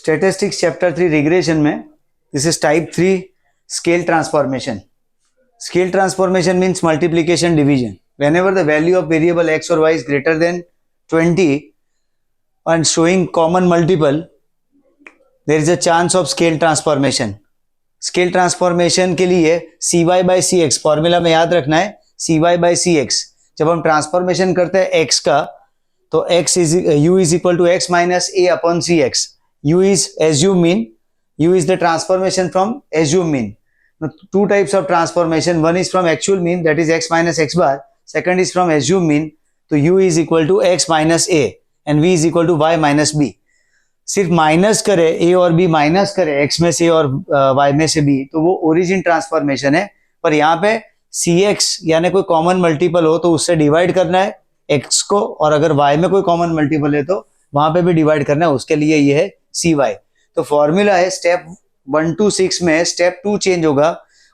Statistics chapter 3 regression में this is type 3 scale transformation. Scale transformation means multiplication division. Whenever the value of variable x or y is greater than 20 and showing common multiple, there is a chance of scale transformation. Scale transformation के लिए cy by cx formula में याद रखना है, cy by cx. जब हम transformation करते हैं x का तो u is equal to x minus a upon cx. u is assume mean. U is the transformation from assume mean. Now, two types of transformation. One is from actual mean, that is x minus x bar. Second is from assume mean. So u is equal to x minus a and v is equal to y minus b. सिर्फ minus करे a और b minus करे x में से और y में से b तो वो ओरिजिन ट्रांसफॉर्मेशन है. पर यहाँ पे cx यानी कोई कॉमन मल्टीपल हो तो उससे डिवाइड करना है x को, और अगर y में कोई कॉमन मल्टीपल है तो वहां पे भी डिवाइड करना है, उसके लिए ये है cy. तो फॉर्मूला है स्टेप 1 to 6 में स्टेप 2 चेंज होगा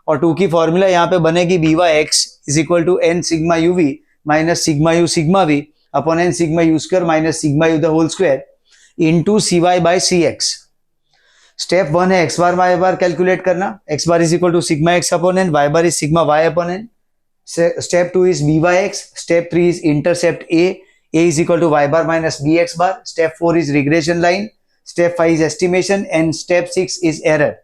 और 2 की फॉर्मूला यहाँ पे बनेगी B Y X is equal to N sigma U V minus sigma U sigma V upon N sigma U square minus sigma U the whole square into C Y by C X. Step 1 है X bar Y bar calculate करना. X bar is equal to sigma X upon N, Y bar is sigma Y upon N. Step 2 is B Y X. Step 3 is intercept A is equal to Y bar minus B X bar. Step 4 is regression line. Step 5 is estimation and step 6 is error.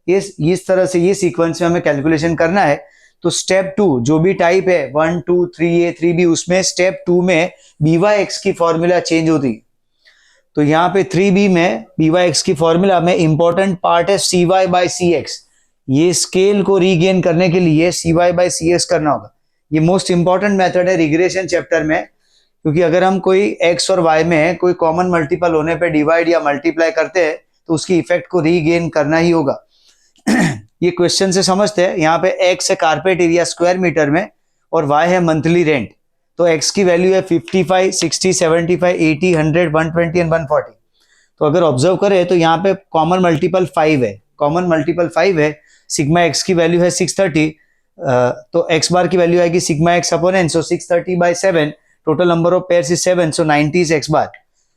इस तरह से ये sequence में हमें calculation करना है. तो step 2 जो भी टाइप है 1 2 3a 3b उसमें स्टेप 2 में बी वाई एक्स की फॉर्मूला चेंज होती है. तो यहाँ पे 3b में बी वाई एक्स की फॉर्मूला में इंपॉर्टेंट पार्ट है सी वाई बाई सी एक्स. ये स्केल को रीगेन करने के लिए सी वाई बाई सी एक्स करना होगा. ये मोस्ट इंपॉर्टेंट मेथड है रिग्रेशन चैप्टर में, क्योंकि अगर हम कोई x और y में कोई कॉमन मल्टीपल होने पे डिवाइड या मल्टीप्लाई करते हैं तो उसकी इफेक्ट को रीगेन करना ही होगा. ये क्वेश्चन से समझते हैं. यहाँ पे x है कारपेट एरिया स्क्वायर मीटर में और y है मंथली रेंट. तो x की वैल्यू है 55, 60, 75, 80, 100, 120 एंड 140. तो अगर ऑब्जर्व करें तो यहाँ पे कॉमन मल्टीपल 5 है. कॉमन मल्टीपल 5 है. सिग्मा x की वैल्यू है 630. तो x बार की वैल्यू आएगी sigma x upon n. So 630 by 7 total number of pairs is 7, so 90 is x bar.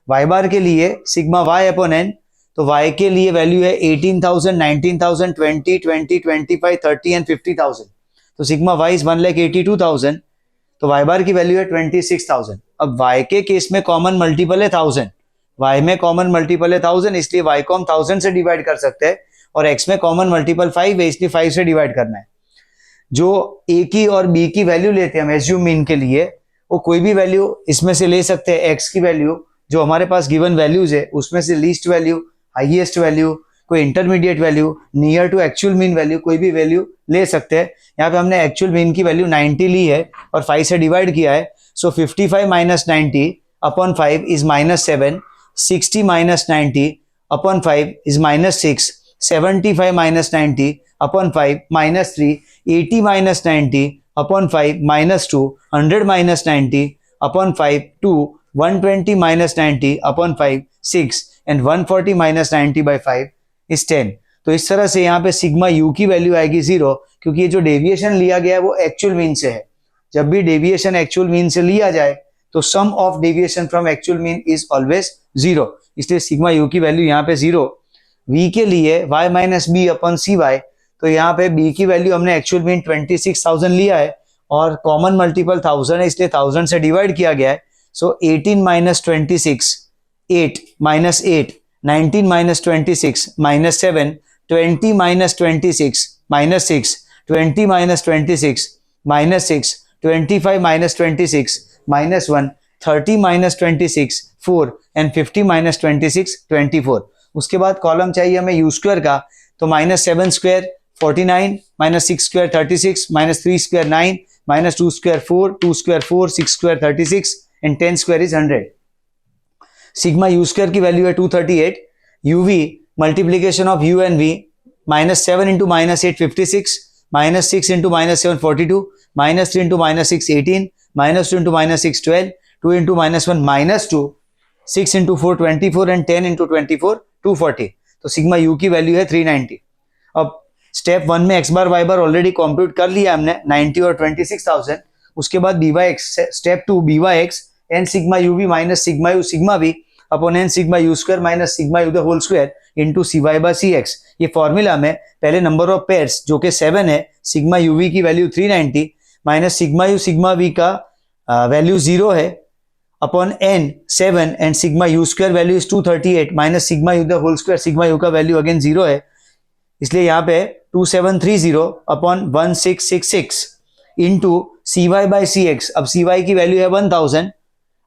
y बार के लिए सिग्मा y अपॉन n. तो y के लिए वैल्यू है 18,000, 19,000, 20, 20, 25, 30 एंड 50,000. तो सिग्मा y इज 1,82,000. तो y बार की वैल्यू है 26,000. अब y के केस में कॉमन मल्टीपल है 1000. y में कॉमन मल्टीपल है 1000, इसलिए y को हम 1000 से डिवाइड कर सकते हैं, और x में कॉमन मल्टीपल 5 है, इसलिए 5 से डिवाइड करना है. जो a की और b की वैल्यू लेते हैं हम एज्यूम मीन के लिए, वो कोई भी वैल्यू इसमें से ले सकते हैं. x की वैल्यू जो हमारे पास गिवन वैल्यूज है उसमें से लीस्ट वैल्यू, हाईएस्ट वैल्यू, कोई intermediate value, near to actual mean value, कोई भी वैल्यू ले सकते हैं. यहाँ पे हमने एक्चुअल मीन की वैल्यू 90 ली है और 5 से डिवाइड किया है. So 55 minus 90 upon 5 is minus 7. 60 minus 90 upon 5 is minus 6. 75 minus 90 upon 5 minus 3. 80 minus 90 upon 5 minus 2. 100 minus 90 upon 5 2. 120 minus 90 upon 5 6 and 140 minus 90 by 5 is 10. तो इस तरह से यहाँ पे सिग्मा यू की वैल्यू आएगी 0, क्योंकि ये जो डेविएशन लिया गया है वो एक्चुअल मीन से है. जब भी डेविएशन एक्चुअल मीन से लिया जाए तो sum of deviation from actual mean is always 0, इसलिए सिग्मा यू की वैल्यू यहाँ पे 0. v के लिए y माइनस बी अपॉन सी वाई. तो यहाँ पे b की वैल्यू हमने एक्चुअल मीन 26,000 लिया है और कॉमन मल्टीपल 1000 है, इसलिए 1000 से डिवाइड किया गया है. सो 18 minus 26 8 minus 8, 19 minus 26 minus 7, 20 minus 26 minus 6, 20 minus 26 minus 6, 25 minus 26 minus 1, 30 minus 26 4 and 50 minus 26 24. उसके बाद कॉलम चाहिए हमें यू स्क्वायर का. तो minus 7 square 49, minus 6 square 36, minus 3 square 9, minus 2 square 4, 2 square 4, 6 square 36 and 10 square is 100. Sigma U square की value है 238. UV multiplication of U and V, minus 7 into minus 8 56, minus 6 into minus 7 42, minus 3 into minus 6 18, minus 2 into minus 6 12, 2 into minus 1 minus 2, 6 into 4 24 and 10 into 24 240. तो sigma you की value है 390. अब step 1 में x bar y bar already compute कर लिया हमने 90 और 26,000. उसके बाद B Y X. Step 2 B Y X N sigma U V minus sigma U sigma V upon N sigma U square minus sigma U the whole square into C Y by C X. ये formula में पहले number of pairs जो कि 7 है, sigma UV की value 390 minus sigma U sigma V का value 0 है upon N 7 and sigma U square value is 238 minus sigma U the whole square, sigma U का वैल्यू अगेन 0 है, इसलिए यहाँ पे 2730 upon 1666 into C Y by C X. अब C Y की value है 1000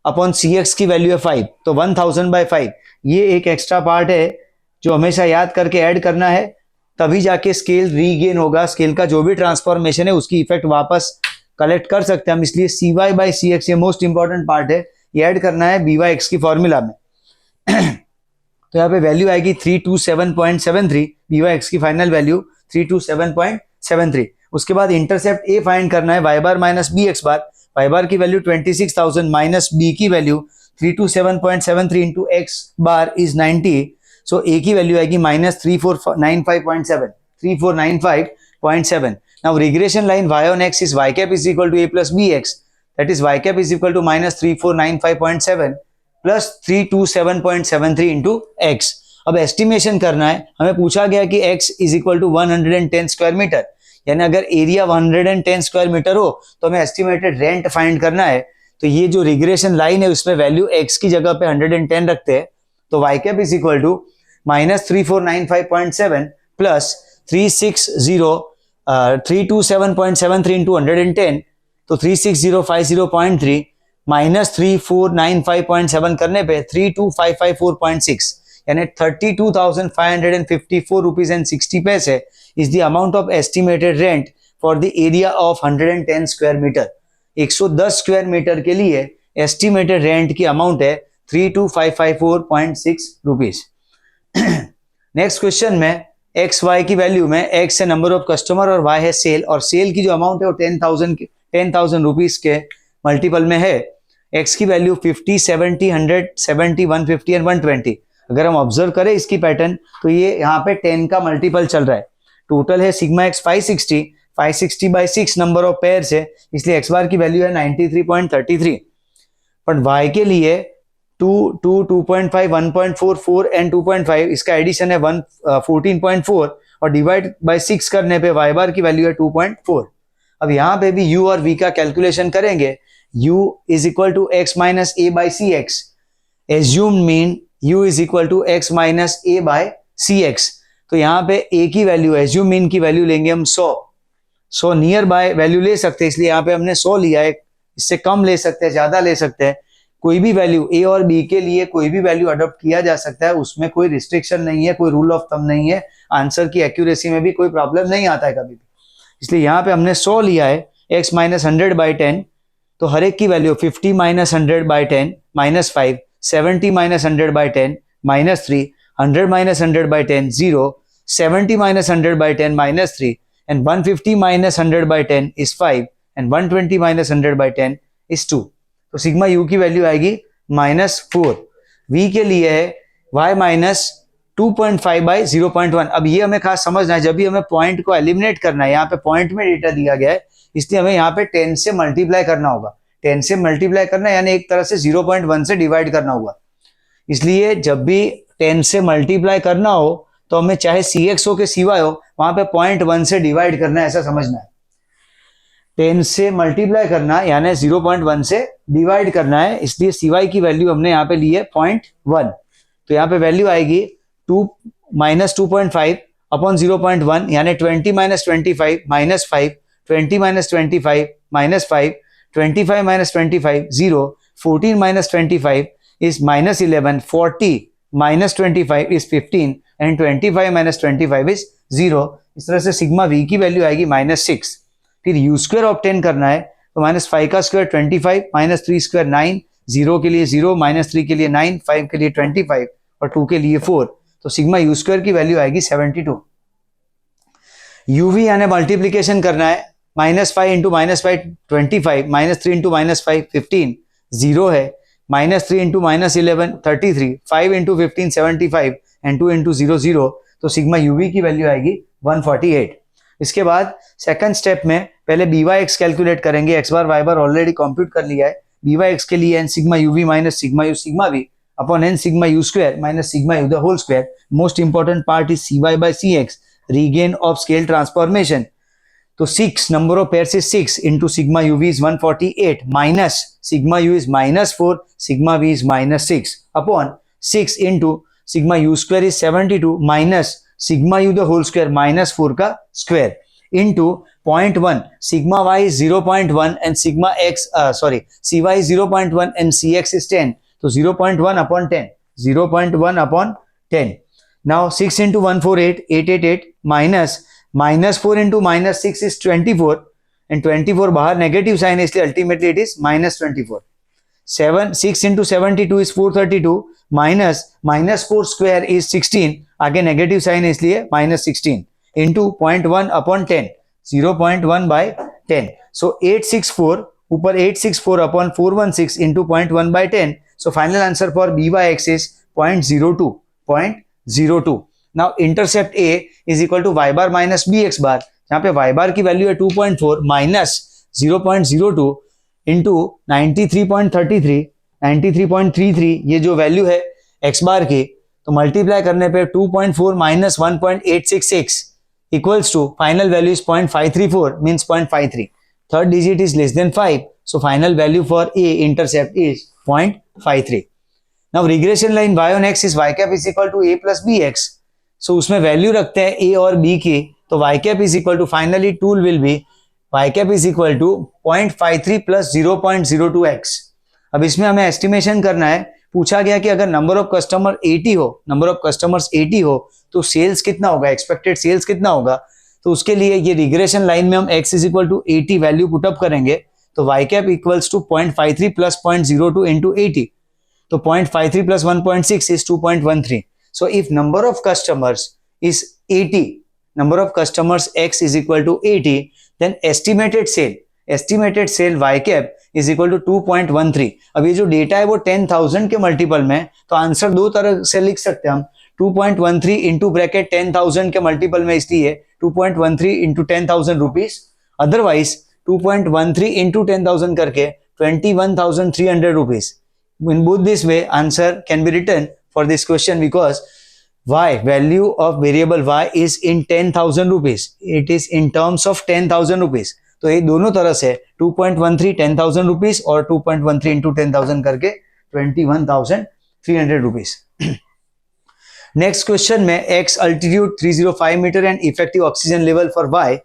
अपॉन सी एक्स की value है 5, तो 1000 बाई 5। ये एक एक्स्ट्रा पार्ट है जो हमेशा याद करके ऐड करना है, तभी जाके स्केल रीगेन होगा। स्केल का जो भी ट्रांसफॉर्मेशन है उसकी इफेक्ट वापस कलेक्ट कर सकते हैं हम, इसलिए सी वाई बाई सी एक्स ये मोस्ट इंपॉर्टेंट पार्ट है, ये ऐड करना है बी वाई एक्स की फॉर्मूला में। तो यहाँ पे वैल्यू आएगी 327.73, बी वाई एक्स की फाइनल वैल्यू 327.73। उसके बाद इंटरसेप्ट ए फाइंड करना है Y bar minus B X bar. Y बार की वैल्यू 26,000 माइनस बी की value 327.73 into x bar is 90, सो ए की वैल्यू आएगी minus 3495.7। Now regression line y on x is y cap is equal to a plus bx, that is y cap is equal to minus 3495.7 plus 327.73 into x। अब estimation करना है, हमें पूछा गया कि x is equal to 110 square metre, यानी अगर area 110 square metre हो तो हमें एस्टिमेटेड रेंट फाइंड करना है। तो ये जो रिग्रेशन लाइन है उसमें वैल्यू x की जगह पे 110 रखते हैं, तो y cap is equal to minus 3495.7 plus 327.73 into 110, तो 36050.3 माइनस 3495.7 करने पे 32554.6, यानी 32,554 rupees and 60 paise is the amount of estimated rent for the area of 110 square metre. 110 square metre के लिए एस्टिमेटेड रेंट की अमाउंट है 32,554.6 रुपीज। नेक्स्ट क्वेश्चन में X Y की वैल्यू में एक्स है नंबर ऑफ कस्टमर और वाई है सेल, और सेल की जो अमाउंट है वो 10,000 रुपीज के मल्टीपल में है। एक्स की वैल्यू 50, 70, 100, 70, 150 एंड 120। अगर हम ऑब्जर्व करें इसकी पैटर्न तो ये यहाँ पे 10 का मल्टीपल चल रहा है। टोटल है sigma x 560 by 6 number of pairs है, इसलिए एक्स बार की वैल्यू है 93.33। बट वाई के लिए 2, 2.5, 1.44 एंड 2.5, इसका एडिशन है 14.4 और डिवाइड बाय 6 करने पे वाई बार की वैल्यू है 2.4। अब यहाँ पे भी u और v का कैलकुलेशन करेंगे। u is equal to X minus A by C X, assumed mean u is equal to X minus A by C X. तो यहाँ पे a की वैल्यू, एज्यूम मीन की वैल्यू लेंगे हम 100 नियर बाय वैल्यू ले सकते हैं, इसलिए यहाँ पे हमने 100 लिया है। इससे कम ले सकते हैं, ज्यादा ले सकते हैं, कोई भी वैल्यू ए और बी के लिए कोई भी वैल्यू अडॉप्ट किया जा सकता है, उसमें कोई रिस्ट्रिक्शन नहीं है, कोई रूल ऑफ थंब नहीं है, आंसर की एक्यूरेसी में भी कोई प्रॉब्लम नहीं आता है कभी भी। इसलिए यहाँ पे हमने 100 लिया है, x माइनस 100 बाई 10, तो हर एक की value 50 minus 100 by 10 minus 5, 70 minus 100 by 10 minus 3, 100 minus 100 by 10 0, 70 minus 100 by 10 minus 3 and 150 minus 100 by 10 is 5 and 120 minus 100 by 10 is 2। तो सिग्मा यू की वैल्यू आएगी -4। वी के लिए है y माइनस 2.5 बाई 0.1। अब ये हमें खास समझना है, जब भी हमें पॉइंट को एलिमिनेट करना है, यहाँ पे पॉइंट में डेटा दिया गया है, इसलिए हमें यहाँ पे 10 से मल्टीप्लाई करना होगा। 10 से मल्टीप्लाई करना है यानी एक तरह से 0.1 से डिवाइड करना होगा। इसलिए जब भी 10 से मल्टीप्लाई करना हो तो हमें चाहे cx हो के cy हो, वहां पे 0.1 से डिवाइड करना है, ऐसा समझना है। 10 से मल्टीप्लाई करना यानी 0.1 से डिवाइड करना है, इसलिए cy की वैल्यू हमने यहाँ पे ली है 0.1। तो यहाँ पे वैल्यू आएगी 2 माइनस 2.5 अपॉन 0.1 यानी 20 minus 25 minus 5, 20 minus 25 minus 5, 25 minus 25 0, 14 minus 25 is minus 11, 40 minus 25 is 15 and 25 minus 25 is 0। इस तरह से सिग्मा v की वैल्यू आएगी -6। फिर यू स्क्वायर ऑब्टेन करना है, तो -5 का स्क्वायर 25, माइनस 3 स्क्वायर 9, 0 के लिए 0, -3 के लिए 9, 5 के लिए 25 और 2 के लिए 4। तो सिग्मा यू स्क्वायर की वैल्यू आएगी 72। यूवी यानी मल्टीप्लीकेशन करना है, -5 इंटू -5 25, -3 इंटू -5 15, 0 है, -3 इंटू -11 33, 5 इंटू 15 75 एंड 2 इंटू 0 0। तो सिग्मा यूवी की वैल्यू आएगी 148। इसके बाद सेकंड स्टेप में पहले बी वाई एक्स कैलकुलेट करेंगे। X bar Y bar already compute कर लिया है। बी वाई एक्स के लिए N sigma UV minus sigma U sigma V, upon n sigma u square minus sigma u the whole square. Most important part is cy by cx, regain of scale transformation. तो 6 number of pairs is 6 into sigma uv is 148 minus sigma u is minus 4, sigma v is minus 6 upon 6 into sigma u square is 72 minus sigma u the whole square minus 4 का square into 0.1 sigma y is 0.1 and sigma x cy is 0.1 and cx is 10. So 0.1 upon 10, 0.1 upon 10. Now 6 into 148, 888 minus 4 into minus 6 is 24 and 24 बाहर negative sign है इसलिए ultimately it is minus 24. 6 into 72 is 432 minus 4 square is 16, आगे negative sign है इसलिए minus 16 into 0.1 upon 10, 0.1 by 10. So 864 ऊपर 864 upon 416 into 0.1 by 10. So final answer for b by x is 0.02. Now intercept A is equal to y bar minus bx bar. जहाँ पे y bar की value है 2.4 minus 0.02 into 93.33 ये जो value है x बार की, तो मल्टीप्लाई करने पे 2.4 minus 1.866 equals to final value is 0.534 means 0.53. Third digit is less than 5, so final value for A intercept is 0.53. Now regression line y on x is y cap is equal to a plus bx. So उसमें value रखते हैं a और b की, तो y cap is equal to finally tool will be y cap is equal to 0.53 plus 0.02x. अब इसमें हमें estimation करना है. पूछा गया कि अगर नंबर ऑफ कस्टमर्स 80 हो तो सेल्स कितना होगा, एक्सपेक्टेड सेल्स कितना होगा. तो उसके लिए ये रिग्रेशन लाइन में हम x is equal to 80 value put up करेंगे, तो y cap equals to 0.53 plus 0.02 into 80. तो 0.53 plus 1.6 is 2.13. So if number of customers is 80, number of customers x is equal to 80, then estimated sale y cap is equal to 2.13. अब ये जो data है वो 10,000 के multiple में, तो answer दो तरह से लिख सकते हैं हम. 2.13 इंटू ब्रैकेट 10,000 के मल्टीपल में, इसलिए 2.13 इंटू 10,000 रुपीज. अदरवाइज 2.13 इंटू 10,000 करके 21,300 rupees. In both this way, answer can be written for this question because y, value of variable y is in 10,000 rupees. It is in terms of 10,000 rupees. तो ये दोनों तरह से 2.13 10,000 rupees और 2.13 into 10,000 करके 21,300 rupees. Next question में x altitude 305 meter and effective oxygen level for y.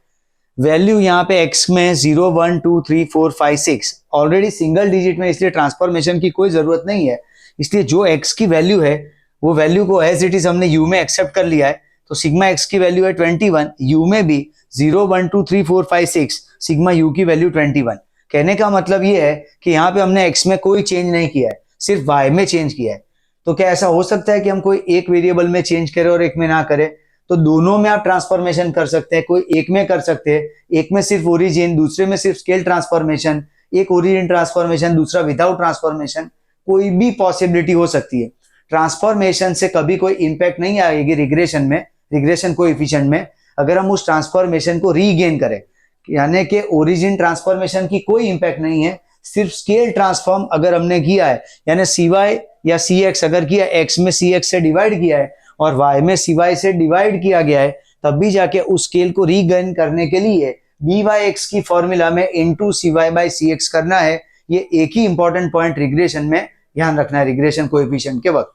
Value यहाँ पे x में 0, 1, 2, 3, 4, 5, 6 ऑलरेडी सिंगल डिजिट में, इसलिए ट्रांसफॉर्मेशन की कोई जरूरत नहीं है. इसलिए जो x की वैल्यू है वो वैल्यू को एज इट इज हमने u में एक्सेप्ट कर लिया है. तो सिग्मा x की वैल्यू है 21, u में भी 0, 1, 2, 3, 4, 5, 6, सिग्मा u की वैल्यू 21. कहने का मतलब ये है कि यहाँ पे हमने x में कोई चेंज नहीं किया है, सिर्फ y में चेंज किया है. तो क्या ऐसा हो सकता है कि हम कोई एक वेरिएबल में चेंज करें और एक में ना करें? तो दोनों में आप ट्रांसफॉर्मेशन कर सकते हैं, कोई एक में कर सकते हैं. एक में सिर्फ ओरिजिन, दूसरे में सिर्फ स्केल ट्रांसफॉर्मेशन, एक ओरिजिन ट्रांसफॉर्मेशन, दूसरा विदाउट ट्रांसफॉर्मेशन, कोई भी पॉसिबिलिटी हो सकती है. ट्रांसफॉर्मेशन से कभी कोई इंपैक्ट नहीं आएगी रिग्रेशन कोएफिशिएंट में, अगर हम उस ट्रांसफॉर्मेशन को रीगेन करें. यानी कि ओरिजिन ट्रांसफॉर्मेशन की कोई इंपैक्ट नहीं है, सिर्फ स्केल ट्रांसफॉर्म अगर हमने किया है, यानी cy या cx अगर किया, x में cx से डिवाइड किया है और y में cy से डिवाइड किया गया है, तब भी जाके उस स्केल को रीगेन करने के लिए b by x की फॉर्मूला में इनटू cy by cx करना है. ये एक ही इंपॉर्टेंट पॉइंट रिग्रेशन में ध्यान रखना है रिग्रेशन कोएफिशिएंट के वक्त.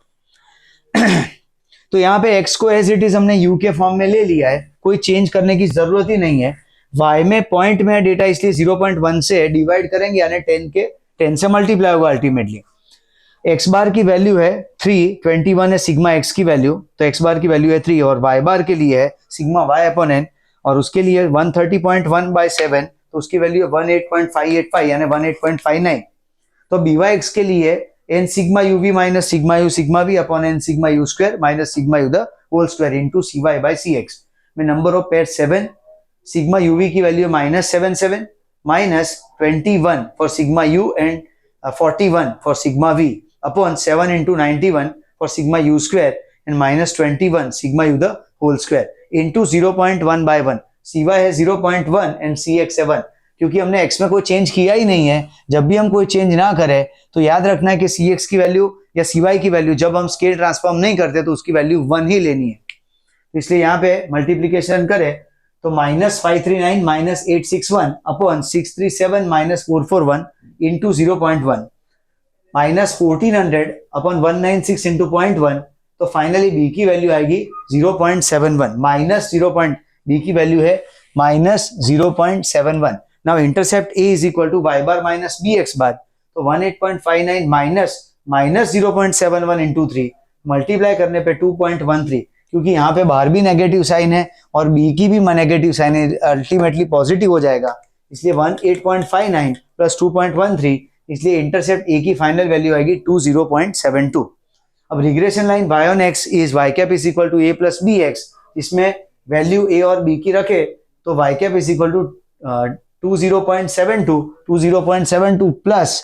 तो यहाँ पे x को एज इट इज हमने u के फॉर्म में ले लिया है, कोई चेंज करने की जरूरत ही नहीं है. y में पॉइंट में डेटा, इसलिए 0.1 से डिवाइड करेंगे, यानी 10 से मल्टीप्लाई होगा अल्टीमेटली. x बार की वैल्यू है 3, 21 है सिग्मा x की वैल्यू, तो x बार की वैल्यू है 3 और y बार के लिए है सिग्मा y अपॉन n, और उसके लिए 130.1 by 7, तो उसकी वैल्यू है 18.585 यानी 18.59. तो by(x) के लिए n sigma uv minus sigma u sigma v upon n sigma u square minus sigma u the whole square into cy by cx में number of pair 7, sigma uv की value -77 minus 21 for sigma u and 41 for sigma v upon 7 into 91 for sigma u square and minus 21 sigma u the whole square into 0.1 by 1. cy है 0.1 and cx है 1. क्योंकि हमने x में कोई change किया ही नहीं है। जब भी हम कोई चेंज ना करें तो याद रखना है कि cx की वैल्यू या cy की वैल्यू जब हम स्केल ट्रांसफॉर्म नहीं करते तो उसकी वैल्यू 1 ही लेनी है। तो इसलिए यहाँ पे मल्टीप्लीकेशन करें तो -539 -861 अपॉन 637 -441 इंटू 0.1 -1400 अपॉन 196 इंटू 0.1, तो फाइनली बी की वैल्यू आएगी 0.71 बी की वैल्यू है -0.71। Now intercept A is equal to Y bar minus B X bar, तो 18.59 माइनस 0.71 इंटू 3 मल्टीप्लाई करने पे 2.13, क्योंकि यहाँ पे बाहर भी नेगेटिव साइन है और बी की भी नेगेटिव साइन है, अल्टीमेटली पॉजिटिव हो जाएगा, इसलिए 18.59 प्लस 2.13, इसलिए इंटरसेप्ट ए की फाइनल वैल्यू आएगी 20.72। अब regression line y on x is y cap is equal to a plus B X, इसमें वैल्यू a और b की रखे तो y cap is equal to 20.72 plus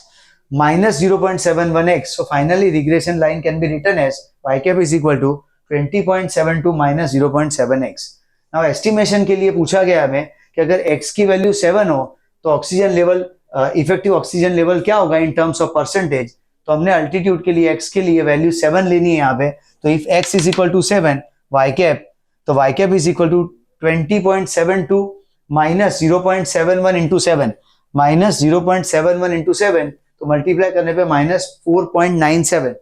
minus 0.71x. So finally regression line can be written as y cap is equal to 20.72 minus 0.7x. Now estimation के लिए पूछा गया हमें कि अगर x की वैल्यू 7 हो तो oxygen level, effective oxygen level क्या होगा इन टर्म्स ऑफ परसेंटेज। तो हमने अल्टीट्यूड के लिए x के लिए वैल्यू 7 लेनी है यहाँ पे, तो if x is equal to 7 y cap, तो y cap is equal to 20.72 minus 0.71 into 7 minus 0.71 into 7, तो मल्टीप्लाई करने पे -4.97,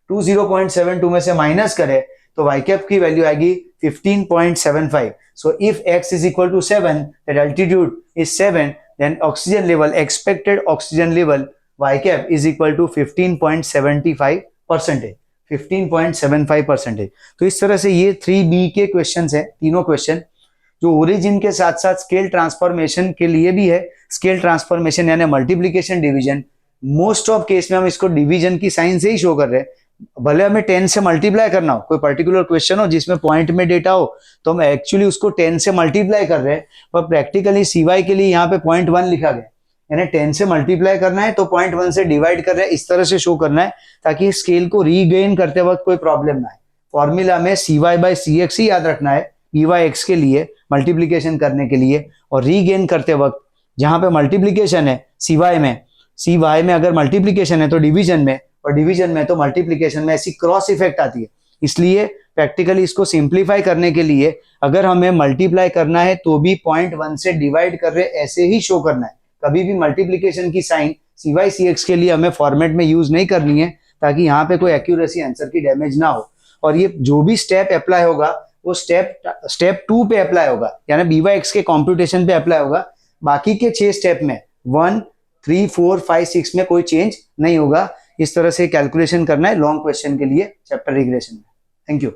20.72 में से माइनस करें तो y कैप की वैल्यू आएगी 15.75। So if x is equal to 7 that altitude is 7, then oxygen level, expected oxygen level y cap is equal to 15.75%, 15.75%। तो इस तरह से ये 3B के क्वेश्चंस हैं, तीनों क्वेश्चन जो ओरिजिन के साथ साथ स्केल ट्रांसफॉर्मेशन के लिए भी है। स्केल ट्रांसफॉर्मेशन यानी multiplication division, most of case में हम इसको डिवीजन की साइन से ही शो कर रहे हैं। भले हमें 10 से मल्टीप्लाई करना हो, कोई पर्टिकुलर क्वेश्चन हो जिसमें पॉइंट में डेटा हो, तो हम एक्चुअली उसको 10 से मल्टीप्लाई कर रहे हैं, पर प्रैक्टिकली CY के लिए यहाँ पे 0.1 लिखा गया, यानी 10 से मल्टीप्लाई करना है तो 0.1 से डिवाइड कर रहे हैं, इस तरह से शो करना है ताकि स्केल को रीगेन करते वक्त कोई प्रॉब्लम ना आए। फॉर्मूला में CY/CX ही याद रखना है PYX के लिए मल्टीप्लीकेशन करने के लिए, और रीगेन करते वक्त जहां पे मल्टीप्लीकेशन है CY में अगर मल्टीप्लीकेशन है तो डिवीजन में, और डिवीजन में तो मल्टीप्लीकेशन में ऐसी क्रॉस इफेक्ट आती है। इसलिए प्रैक्टिकली इसको सिंप्लीफाई करने के लिए अगर हमें मल्टीप्लाई करना है तो भी 0.1 से डिवाइड कर रहे ऐसे ही शो करना है। कभी भी मल्टीप्लीकेशन की साइन CY/CX के लिए हमें फॉर्मेट में यूज नहीं करनी है ताकि यहाँ पे कोई एक्यूरेसी आंसर की डैमेज ना हो। और ये जो भी स्टेप अप्लाई होगा वो स्टेप 2 पे अप्लाई होगा, यानी BYX के कॉम्प्यूटेशन पे अप्लाई होगा। बाकी के 6 स्टेप में 1, 3, 4, 5, 6 में कोई चेंज नहीं होगा। इस तरह से कैलकुलेशन करना है लॉन्ग क्वेश्चन के लिए चैप्टर रिग्रेशन में। Thank you.